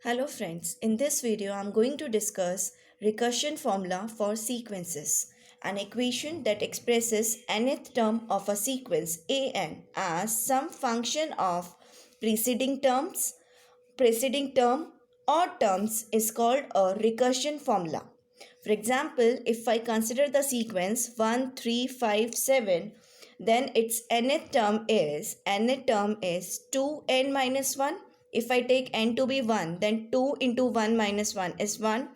Hello friends, in this video I am going to discuss recursion formula for sequences, an equation that expresses nth term of a sequence an as some function of preceding term or terms is called a recursion formula. For example, if I consider the sequence 1, 3, 5, 7, then its nth term is 2n minus 1. If I take n to be 1, then 2 into 1 minus 1 is 1.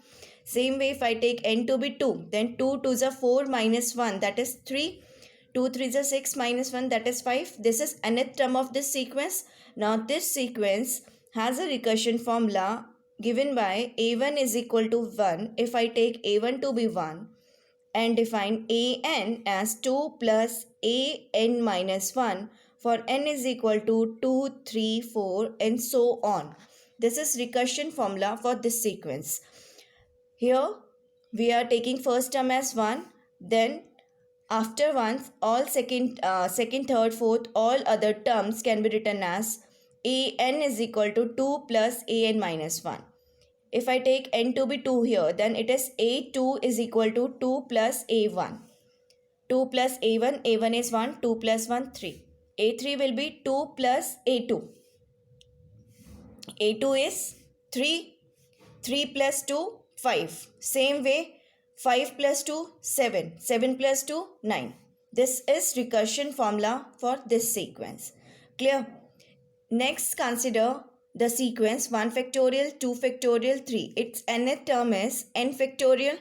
Same way, if I take n to be 2, then 2 to the 4 minus 1, that is 3. 2 3 is 6 minus 1, that is 5. This is nth term of this sequence. Now this sequence has a recursion formula given by a1 is equal to 1 if I take a1 to be 1 and define an as 2 plus an minus 1 for n is equal to 2, 3, 4 and so on. This is recursion formula for this sequence. Here we are taking first term as 1, then after 1 all second, third, fourth all other terms can be written as an is equal to 2 plus an minus 1. If I take n to be 2 here, then it is a2 is equal to 2 plus a1. 2 plus a1, a1 is 1, 2 plus 1, 3. a3 will be 2 plus a2. a2 is 3, 3 plus 2, 5. Same way, 5 plus 2, 7. 7 plus 2, 9. This is recursion formula for this sequence. Clear? Next, consider the sequence 1 factorial, 2 factorial, 3. Its nth term is n factorial.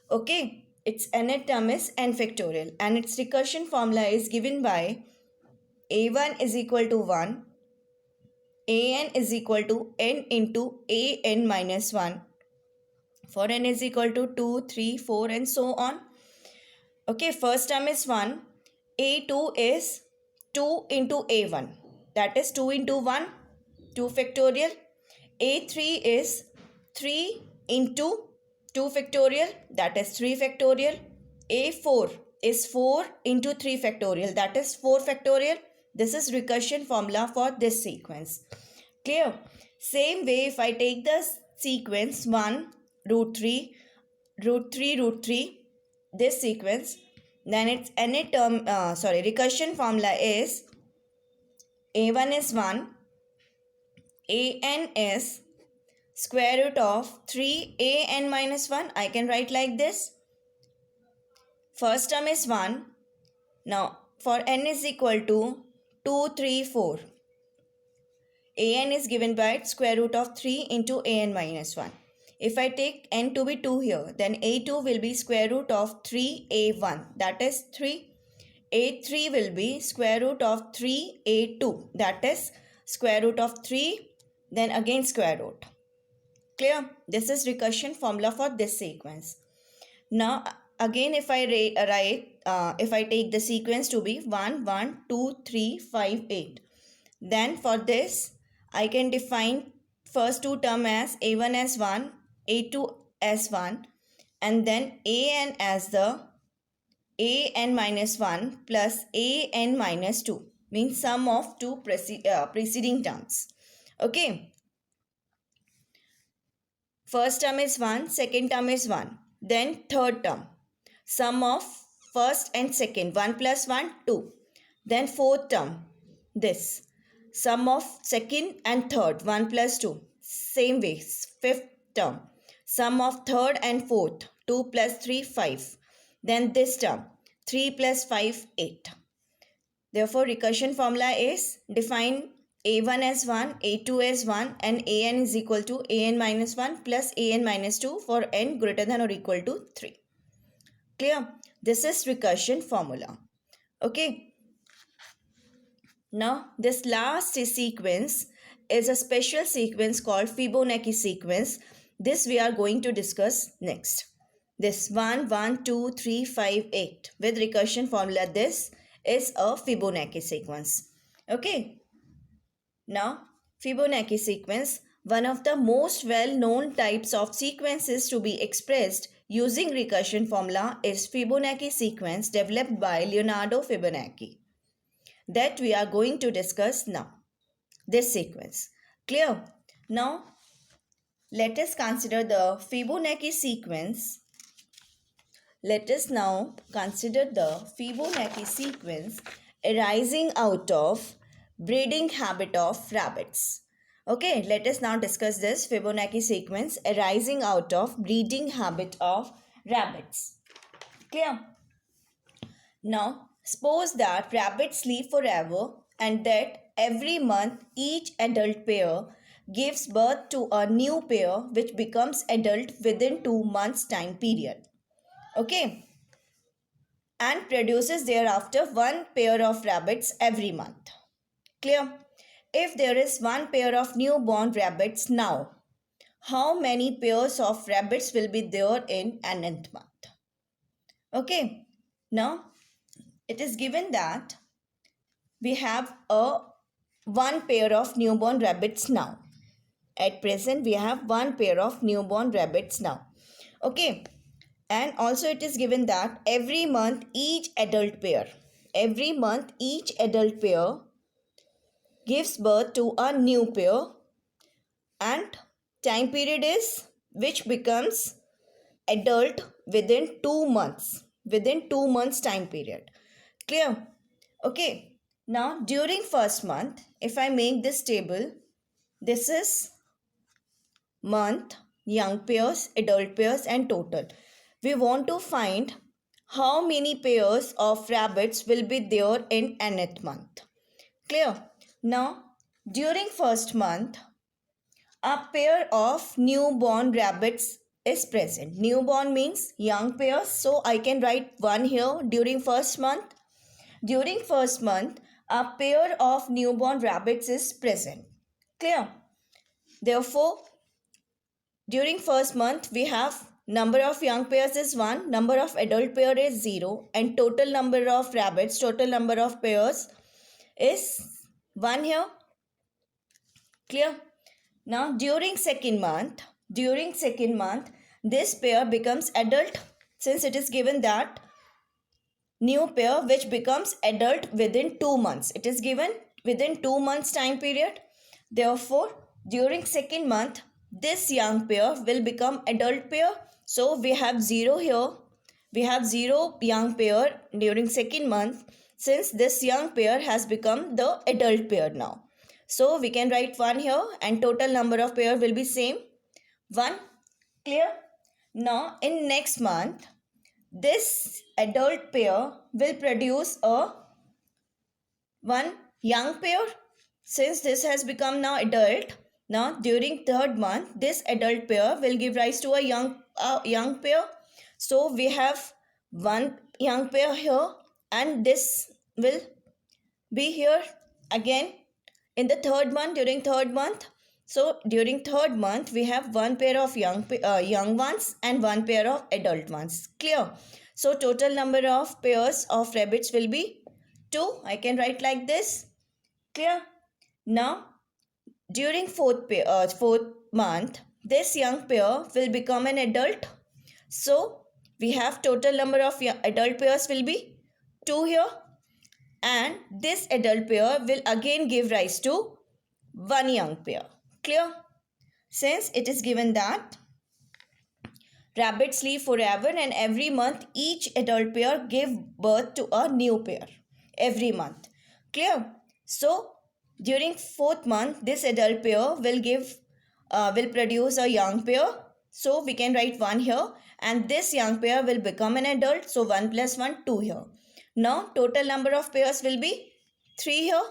Okay, its nth term is n factorial and its recursion formula is given by a1 is equal to 1, an is equal to n into an minus 1 for n is equal to 2, 3, 4 and so on. Okay, first term is 1, a2 is 2 into a1, that is 2 into 1, 2 factorial. a3 is 3 into 2 factorial, that is 3 factorial. a4 is 4 into 3 factorial, that is 4 factorial. This is recursion formula for this sequence. Clear? Same way, if I take the sequence 1 root 3 root 3 root 3, this sequence, then its recursion formula is a1 is 1, an is square root of 3 an minus 1. I can write like this. First term is 1. Now for n is equal to 2, 3, 4. an is given by its square root of 3 into an minus 1. If I take n to be 2 here, then a2 will be square root of 3a1, that is 3. a3 will be square root of 3a2, that is square root of 3, then again square root. Clear? This is recursion formula for this sequence. Now again, if I take the sequence to be 1, 1, 2, 3, 5, 8, then for this I can define first two term as a1 as 1, a2 as 1 and then an as the an minus 1 plus an minus 2, means sum of two preceding terms. Okay. First term is 1, second term is 1. Then third term, sum of first and second, 1 plus 1, 2. Then fourth term, this, sum of second and third, 1 plus 2. Same way, fifth term, sum of third and fourth, 2 plus 3, 5. Then this term, 3 plus 5, 8. Therefore, recursion formula is define a1 as 1, a2 as 1 and an is equal to an minus 1 plus an minus 2 for n greater than or equal to 3. Clear? This is recursion formula. Okay. Now, this last sequence is a special sequence called Fibonacci sequence. This we are going to discuss next. This 1, 1, 2, 3, 5, 8 with recursion formula. This is a Fibonacci sequence. Okay. Now, Fibonacci sequence, one of the most well-known types of sequences to be expressed using recursion formula is Fibonacci sequence developed by Leonardo Fibonacci, that we are going to discuss now. This sequence. Clear? Now, let us consider the Fibonacci sequence. Let us now consider the Fibonacci sequence arising out of breeding habit of rabbits. Okay, let us now discuss this Fibonacci sequence arising out of breeding habit of rabbits. Clear? Now, suppose that rabbits live forever and that every month each adult pair gives birth to a new pair which becomes adult within 2 months time period. Okay, and produces thereafter one pair of rabbits every month. Clear? If there is one pair of newborn rabbits now, how many pairs of rabbits will be there in an nth month? Okay, now it is given that we have a one pair of newborn rabbits now. At present, we have one pair of newborn rabbits now. Okay, and also it is given that every month each adult pair gives birth to a new pair, and time period is which becomes adult within 2 months time period. Clear? Okay, now during first month, if I make this table, this is month, young pairs, adult pairs and total. We want to find how many pairs of rabbits will be there in nth month. Clear? Now, during first month, a pair of newborn rabbits is present. Newborn means young pairs. So, I can write one here during first month. During first month, a pair of newborn rabbits is present. Clear? Therefore, during first month, we have number of young pairs is 1, number of adult pair is 0 and total number of rabbits, total number of pairs is 1 here. Clear? Now during second month, this pair becomes adult since it is given that new pair which becomes adult within 2 months. It is given within 2 months time period. Therefore, during second month, this young pair will become adult pair. So we have 0 here. We have 0 young pair during second month since this young pair has become the adult pair now. So we can write 1 here and total number of pair will be same 1. Clear? Now in next month, this adult pair will produce a one young pair since this has become now adult. Now during third month, this adult pair will give rise to a young pair. So we have one young pair here and this will be here again in the third month, during third month. So during third month, we have one pair of young ones and one pair of adult ones. Clear? So total number of pairs of rabbits will be 2. I can write like this. Clear? Now during fourth month, this young pair will become an adult. So we have total number of adult pairs will be 2 here. And this adult pair will again give rise to one young pair. Clear? Since it is given that rabbits live forever and every month each adult pair give birth to a new pair every month. Clear? So during fourth month, this adult pair will produce a young pair. So we can write 1 here and this young pair will become an adult. So 1 plus 1, 2 here. Now total number of pairs will be 3 here.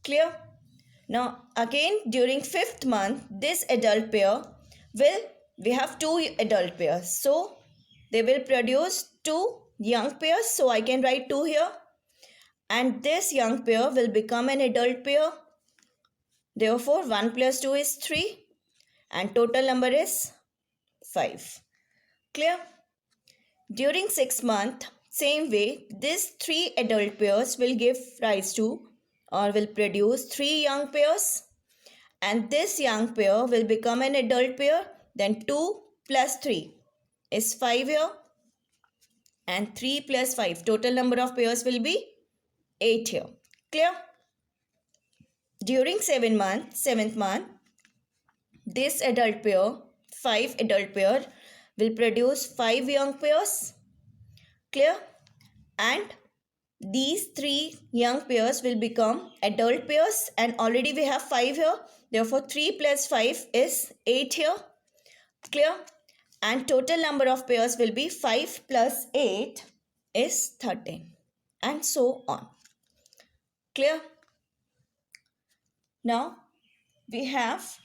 Clear? Now again during fifth month, this adult pair we have 2 adult pairs. So they will produce 2 young pairs. So I can write 2 here. And this young pair will become an adult pair. Therefore 1 plus 2 is 3 and total number is 5. Clear? During 6th month, same way, these 3 adult pairs will give rise to or will produce 3 young pairs. And this young pair will become an adult pair. Then 2 plus 3 is 5 here. And 3 plus 5, total number of pairs will be 8 here. Clear? During 7th month, this adult pair, 5 adult pair, will produce 5 young pairs. Clear? And these 3 young pairs will become adult pairs, and already we have 5 here. Therefore, 3 plus 5 is 8 here. Clear? And total number of pairs will be 5 plus 8 is 13, and so on. Clear? Now we have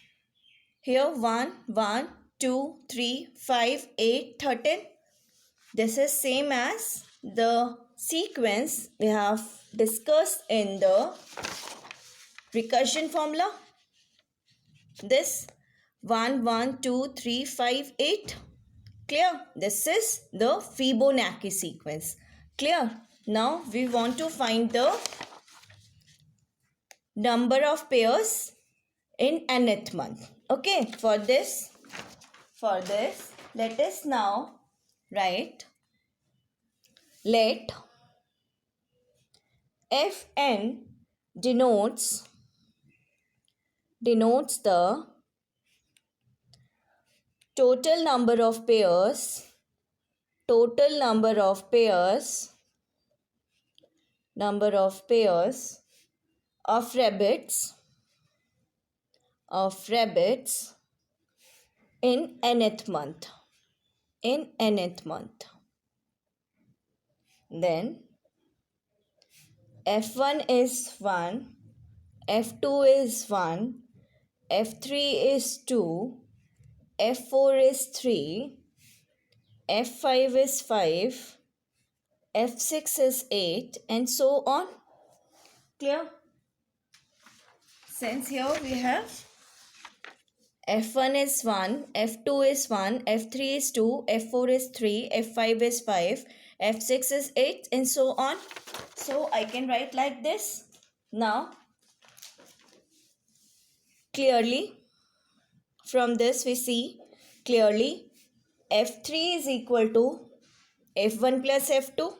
here 1, 1, 2, 3, 5, 8, 13. This is same as the sequence we have discussed in the recursion formula. This 1, 1, 2, 3, 5, 8. Clear? This is the Fibonacci sequence. Clear? Now we want to find the number of pairs in nth month. Okay, for this, let us now write, let Fn denotes the total number of pairs of rabbits in nth month. Then F1 is 1, F2 is 1, F3 is 2, F4 is 3, F5 is 5, F6 is 8, and so on. Clear? Since here we have F1 is 1, F2 is 1, F3 is 2, F4 is 3, F5 is 5, F6 is 8, and so on. So I can write like this. Now, clearly, from this we see clearly F3 is equal to F1 plus F2,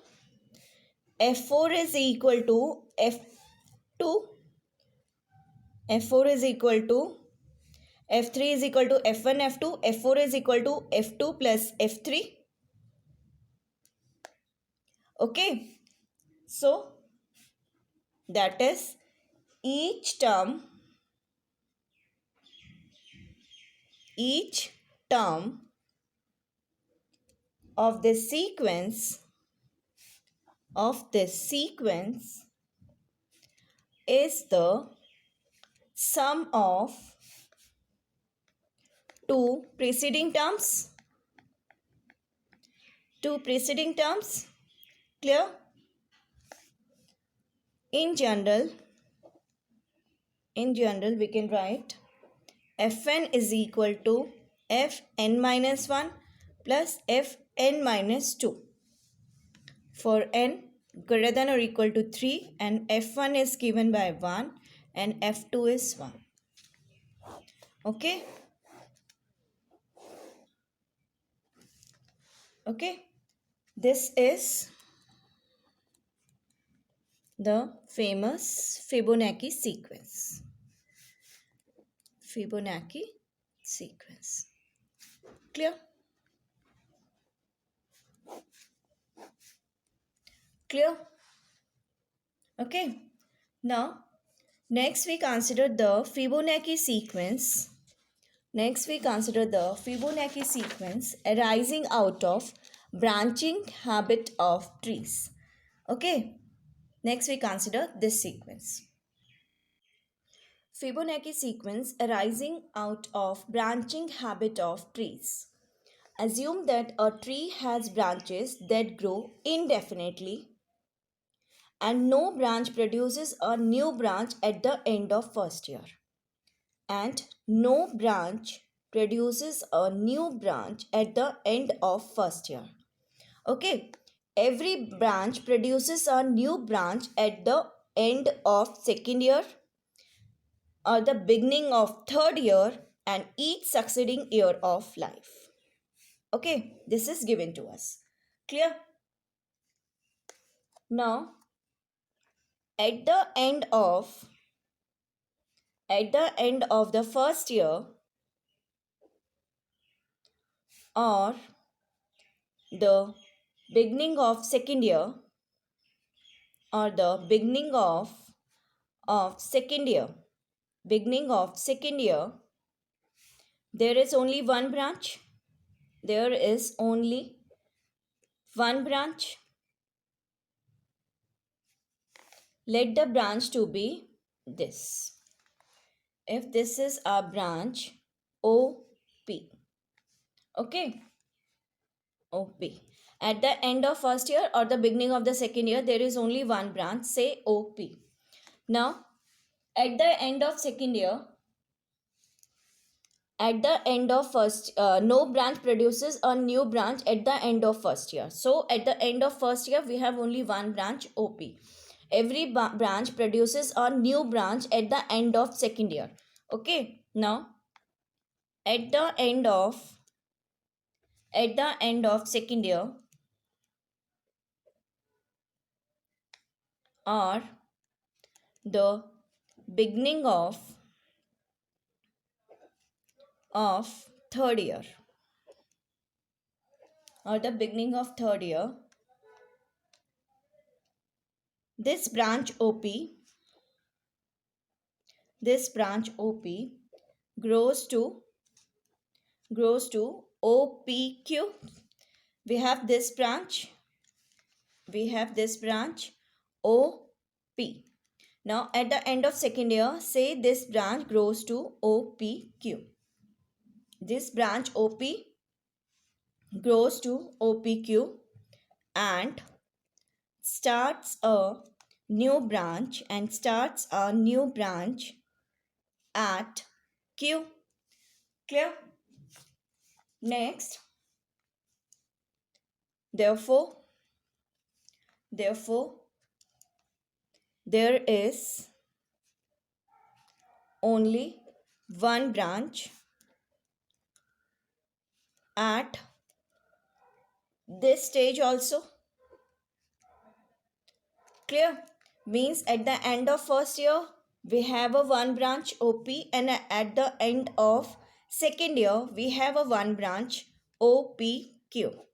F4 is equal to F2, F4 is equal to F3 is equal to F1, F2, F4 is equal to F2 plus F3. Okay. So, that is each term of this sequence is the sum of 2 preceding terms. Clear? In general we can write Fn is equal to Fn minus 1 plus Fn minus 2 for n greater than or equal to 3, and F1 is given by 1 and F2 is 1. Okay? Okay? This is the famous Fibonacci sequence. Clear? Okay. Now, next we consider the Fibonacci sequence. Arising out of branching habit of trees. Okay. Next we consider this sequence. Fibonacci sequence arising out of branching habit of trees. Assume that a tree has branches that grow indefinitely and no branch produces a new branch at the end of first year, and no branch produces a new branch at the end of first year. Okay, every branch produces a new branch at the end of second year or the beginning of third year and each succeeding year of life. Okay, this is given to us. Clear? Now, at the end of the first year, or the beginning of second year, or the beginning of second year, beginning of second year, there is only one branch. There is only one branch. Let the branch to be this. If this is our branch OP, okay, OP. At the end of first year or the beginning of the second year, there is only one branch, say OP. Now, at the end of second year, at the end of first, no branch produces a new branch at the end of first year. So, at the end of first year, we have only one branch OP. Every branch produces a new branch at the end of second year. Okay, now at the end of second year, or the beginning of third year, or the beginning of third year, this branch OP grows to OPQ. We have this branch OP. Now at the end of second year, say this branch grows to OPQ. This branch OP grows to OPQ and starts a new branch at Q. Clear? Next, therefore there is only one branch at this stage also. Clear? Means at the end of first year, we have a one branch OP, and at the end of second year, we have a one branch OPQ.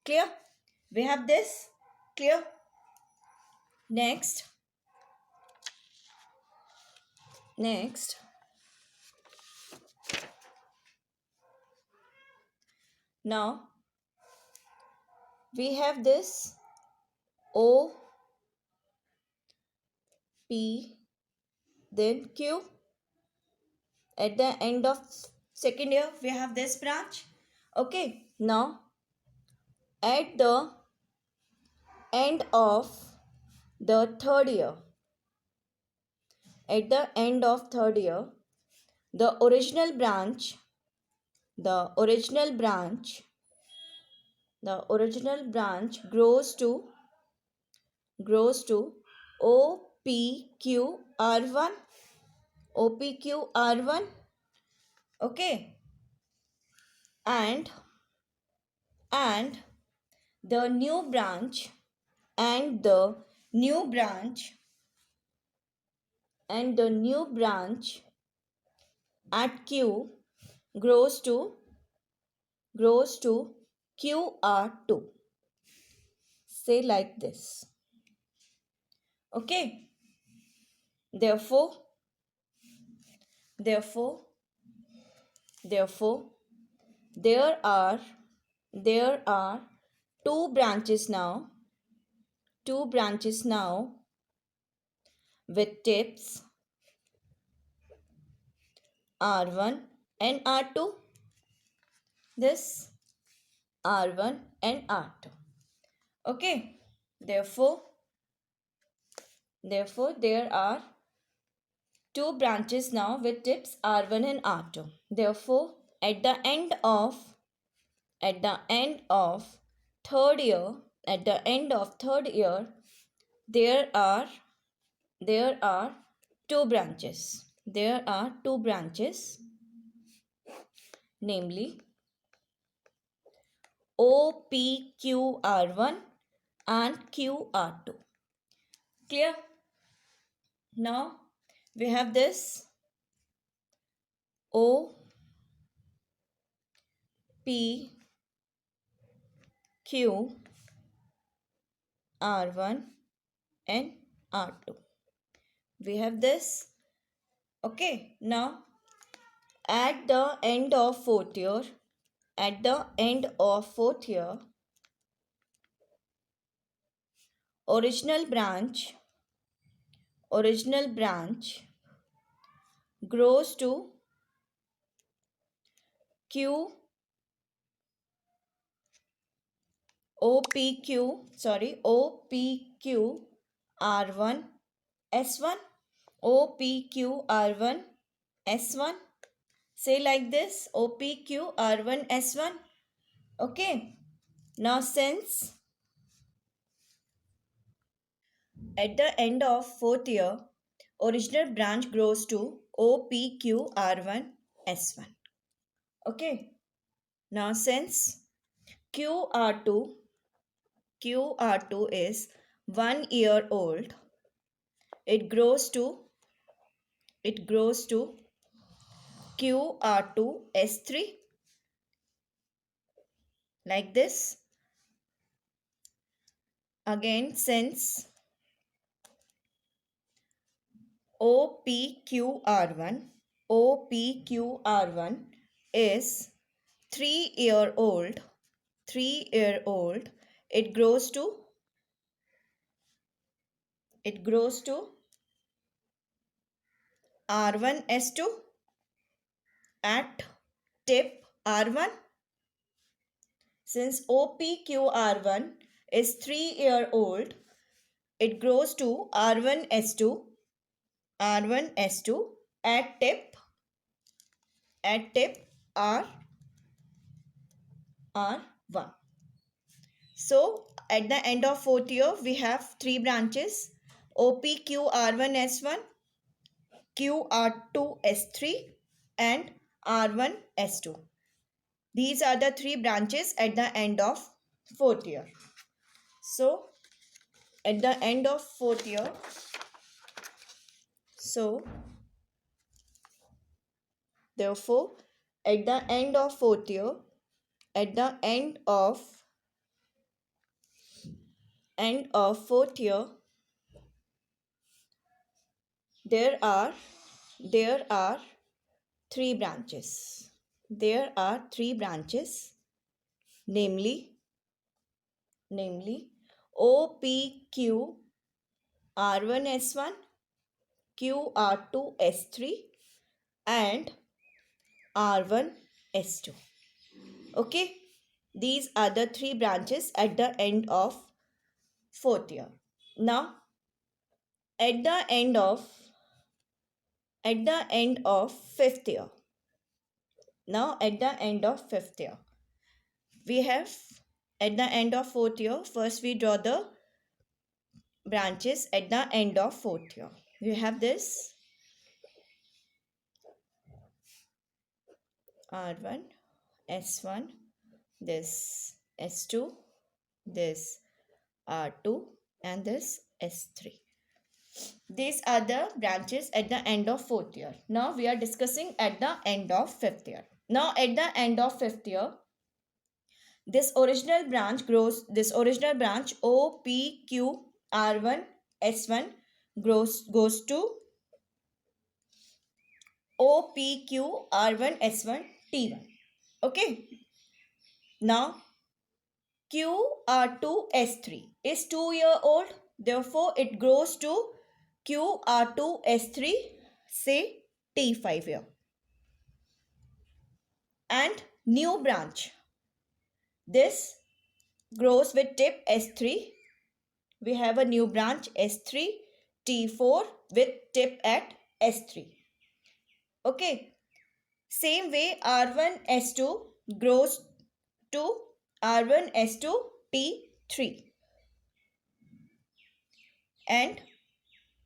Clear? We have this. Clear? Next, now we have this O, P, then Q. At the end of second year, we have this branch. Okay, now at the end of the third year, the original branch grows to OPQR1. Okay, and the new branch at Q grows to QR2. Say like this. Okay, therefore there are two branches now with tips R1 and R2. This R1 and R2. Okay, therefore there are two branches now with tips R1 and R2. Therefore, at the end of third year, there are two branches. Namely OPQR1 and QR2. Clear? Now we have this OP Q, R1 and R2. We have this. Okay, now at the end of fourth year, original branch grows to Q OPQ R1 S1 OPQ R1 S1. Say like this, OPQ R1 S1. Okay. Now since at the end of fourth year, original branch grows to OPQ R1 S1. Okay. Now since QR2 is 1 year old, it grows to QR2 S3 like this. Again, since OPQR1 is 3 year old, it grows to R1 S2 at tip R1. Since OPQR1 is 3 year old, it grows to R1 S2 at tip R1. So at the end of fourth year, we have three branches: OPQR1S1, QR2S3 and R1S2. These are the three branches at the end of fourth year. So at the end of fourth year, therefore at the end of fourth year, there are three branches. Namely OPQ R1S1, QR2S3 and R1S2. Okay, these are the three branches at the end of fourth year. Now at the end of fifth year, we have at the end of fourth year, first we draw the branches at the end of fourth year. We have this R1 S1, this S2, this R2 and this S3. These are the branches at the end of fourth year. Now we are discussing at the end of fifth year. Now at the end of fifth year, this original branch OPQ R1 S1 goes to OPQ R1 S1 T1. Okay. Now QR2 S3 is 2 year old. Therefore, it grows to QR2 S3, say T5 year. And new branch. This grows with tip S3. We have a new branch S3 T4 with tip at S3. Okay. Same way R1 S2 grows to R1 S2 T3 and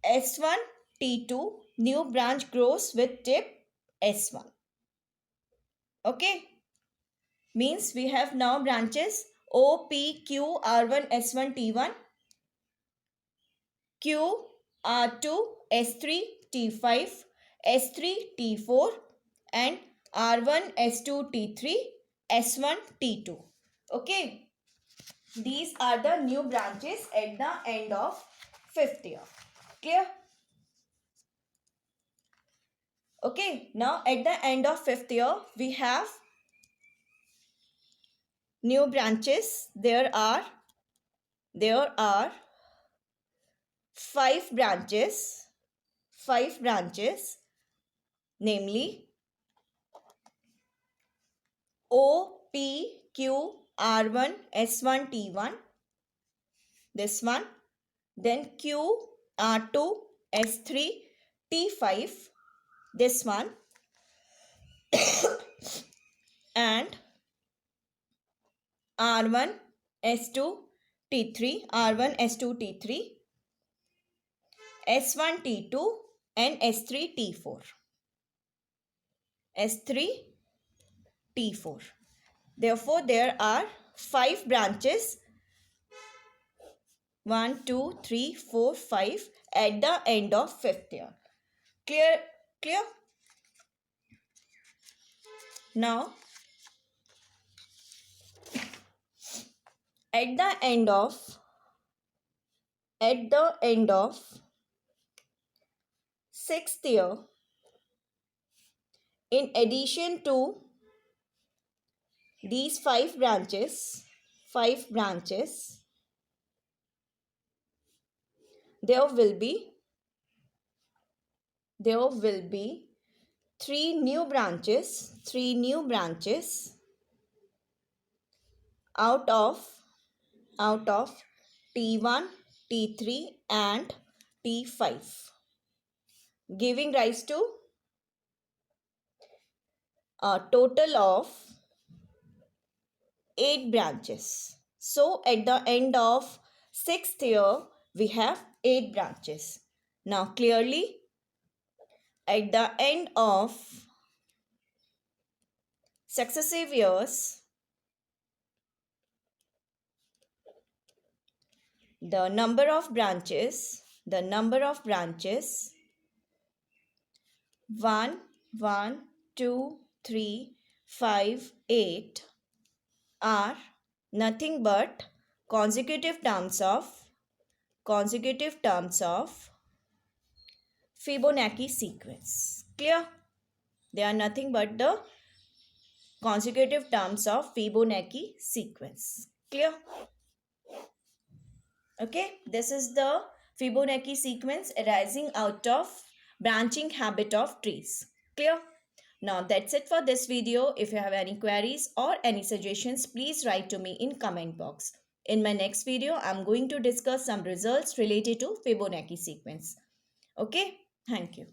S1 T2 new branch grows with tip S1. Okay, means we have now branches OPQ R1 S1 T1, Q R2 S3 T5, S3 T4 and R1 S2 T3, S1 T2. Okay. These are the new branches at the end of 5th year. Clear? Okay, now at the end of 5th year, we have new branches. There are 5 branches, namely O, P, Q, R1, S1, T1, this one, then Q, R2, S3, T5, this one, and R1, S2, T3, R1, S2, T3, S1, T2, and S3, T4. S3, T4. Therefore, there are 5 branches 1, 2, 3, 4, 5 at the end of 5th year. Clear? Clear? Now, at the end of 6th year, in addition to these 5 branches, there will be 3 new branches out of T1, T3 and T5, giving rise to a total of 8 branches. So at the end of 6th year, we have 8 branches. Now clearly, at the end of successive years, the number of branches 1, 1, 2, 3, 5, 8 are nothing but consecutive terms of Fibonacci sequence. Clear? They are nothing but the consecutive terms of Fibonacci sequence. Clear? Okay, this is the Fibonacci sequence arising out of branching habit of trees. Clear? Now that's it for this video. If you have any queries or any suggestions, please write to me in comment box. In my next video, I'm going to discuss some results related to Fibonacci sequence. Okay, thank you.